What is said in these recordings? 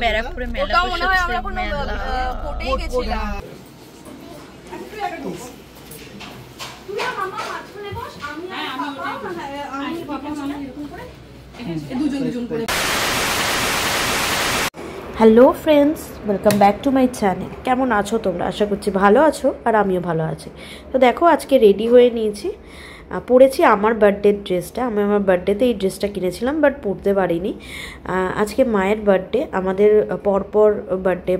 ব্যারাকপুরে মেলা মনে হয় আমরা কোনো কোটেই গেছিলাম। Hello friends, welcome back to my channel. কেমন আছো তোমরা? আশা করছি ভালো আছো, আর আমিও ভালো আছি। তো দেখো, আজকে রেডি হয়ে নিয়েছি, পরেছি আমার বার্থডের ড্রেসটা। আমি আমার বার্থডেতে এই ড্রেসটা কিনেছিলাম, বাট পরতে পারিনি। আজকে মায়ের বার্থডে, আমাদের পরপর বার্থডে,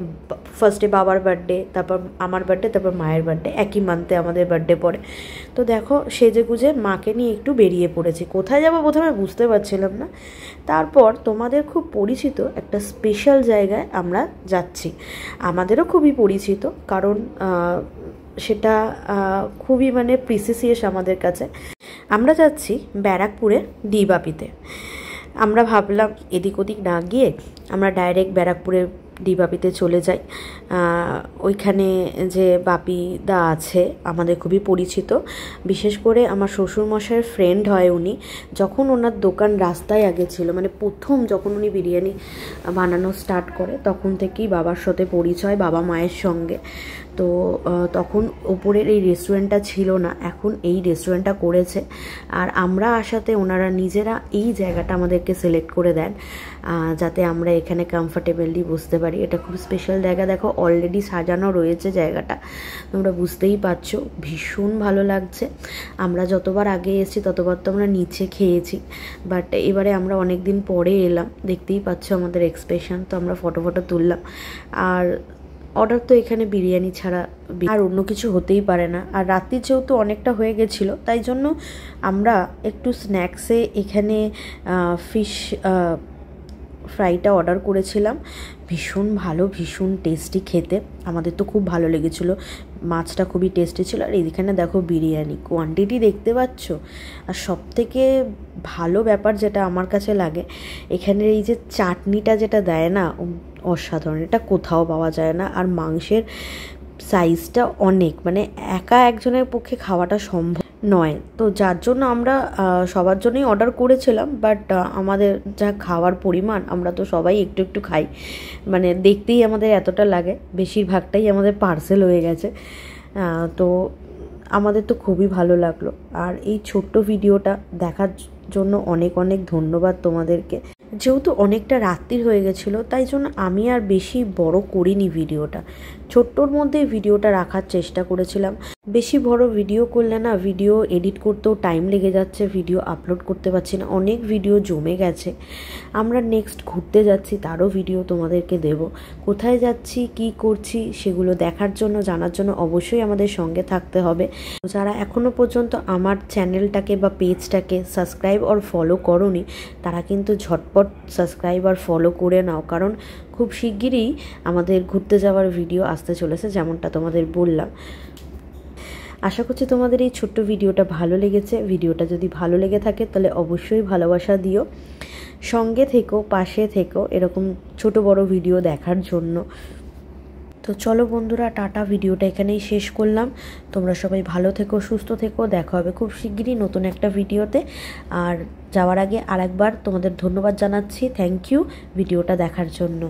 ফার্স্টে বাবার বার্থডে, তারপর আমার বার্থডে, তারপর মায়ের বার্থডে, একই মান্থে আমাদের বার্থডে পড়ে। তো দেখো, সেজে গুজে মাকে নিয়ে একটু বেরিয়ে পড়েছি। কোথায় যাবো প্রথমে বুঝতে পারছিলাম না, তারপর তোমাদের খুব পরিচিত একটা স্পেশাল জায়গায় আমরা যাচ্ছি। আমাদেরও খুবই পরিচিত, কারণ সেটা খুবই মানে প্রিসিসিয়াস আমাদের কাছে। আমরা যাচ্ছি ব্যারাকপুরের ডিবাপিতে। আমরা ভাবলাম এদিক ওদিক না গিয়ে আমরা ডাইরেক্ট ব্যারাকপুরের ডিবাপিতে চলে যাই। ওইখানে যে বাপিদা আছে আমাদের খুবই পরিচিত, বিশেষ করে আমার শ্বশুরমশাইয়ের ফ্রেন্ড হয় উনি। যখন ওনার দোকান রাস্তায় আগে ছিল, মানে প্রথম যখন উনি বিরিয়ানি বানানো স্টার্ট করে, তখন থেকেই বাবার সাথে পরিচয়, বাবা মায়ের সঙ্গে। তো তখন ওপরের এই রেস্টুরেন্টটা ছিল না, এখন এই রেস্টুরেন্টটা করেছে। আর আমরা আসাতে ওনারা নিজেরা এই জায়গাটা আমাদেরকে সিলেক্ট করে দেন, যাতে আমরা এখানে কমফর্টেবলি বসতে পারি। এটা খুব স্পেশাল জায়গা। দেখো, অলরেডি সাজানো রয়েছে জায়গাটা, তোমরা বুঝতেই পারছো। ভীষণ ভালো লাগছে। আমরা যতবার আগে এসেছি ততবার তো আমরা নিচে খেয়েছি, বাট এবারে আমরা অনেক দিন পরে এলাম, দেখতেই পাচ্ছ আমাদের এক্সপ্রেশন। তো আমরা ফটো তুললাম। আর অর্ডার তো এখানে বিরিয়ানি ছাড়া আর অন্য কিছু হতেই পারে না। আর রাত্রি যেহেতু অনেকটা হয়ে গেছিলো, তাই জন্য আমরা একটু স্ন্যাক্সে এখানে ফিশ ফ্রাইটা অর্ডার করেছিলাম। ভীষণ ভালো, ভীষণ টেস্টি খেতে। আমাদের তো খুব ভালো লেগেছিলো, মাছটা খুবই টেস্টি ছিল। আর এইখানে দেখো বিরিয়ানি কোয়ান্টিটি দেখতে পাচ্ছ। আর সবথেকে ভালো ব্যাপার যেটা আমার কাছে লাগে, এখানের এই যে চাটনিটা যেটা দেয় না, অসাধারণ। এটা কোথাও পাওয়া যায় না। আর মাংসের সাইজটা অনেক, মানে একা একজনের পক্ষে খাওয়াটা সম্ভব নয়। তো যার জন্য আমরা সবার জন্যই অর্ডার করেছিলাম, বাট আমাদের যা খাওয়ার পরিমাণ, আমরা তো সবাই একটু একটু খাই, মানে দেখতেই আমাদের এতটা লাগে। বেশিরভাগটাই আমাদের পার্সেল হয়ে গেছে। তো আমাদের তো খুবই ভালো লাগলো। আর এই ছোট্ট ভিডিওটা দেখার জন্য অনেক অনেক ধন্যবাদ তোমাদেরকে। যেহেতু অনেকটা রাত্রির হয়ে গেছিলো, তাই জন্য আমি আর বেশি বড় করিনি ভিডিওটা, ছোট্টর মধ্যে ভিডিওটা রাখার চেষ্টা করেছিলাম। বেশি বড় ভিডিও করলে না, ভিডিও এডিট করতেও টাইম লেগে যাচ্ছে, ভিডিও আপলোড করতে পারছি না, অনেক ভিডিও জমে গেছে। আমরা নেক্সট ঘুরতে যাচ্ছি, তারও ভিডিও তোমাদেরকে দেব। কোথায় যাচ্ছি, কি করছি, সেগুলো দেখার জন্য, জানার জন্য অবশ্যই আমাদের সঙ্গে থাকতে হবে। যারা এখনও পর্যন্ত আমার চ্যানেলটাকে বা পেজটাকে সাবস্ক্রাইব আর ফলো করোনি, তারা কিন্তু ঝটপট সাবস্ক্রাইব আর ফলো করে নাও, কারণ খুব শিগগিরই আমাদের ঘুরতে যাওয়ার ভিডিও আসতে চলেছে, যেমনটা তোমাদের বললাম। আশা করছি তোমাদের এই ছোট্ট ভিডিওটা ভালো লেগেছে। ভিডিওটা যদি ভালো লেগে থাকে তাহলে অবশ্যই ভালোবাসা দিও, সঙ্গে থেকো, পাশে থেকো এরকম ছোট বড় ভিডিও দেখার জন্য। তো চলো বন্ধুরা, টাটা। ভিডিওটা এখানেই শেষ করলাম। তোমরা সবাই ভালো থেকো, সুস্থ থেকো। দেখা হবে খুব শিগগিরই নতুন একটা ভিডিওতে। আর যাওয়ার আগে আরেকবার তোমাদের ধন্যবাদ জানাচ্ছি, থ্যাংক ইউ ভিডিওটা দেখার জন্য।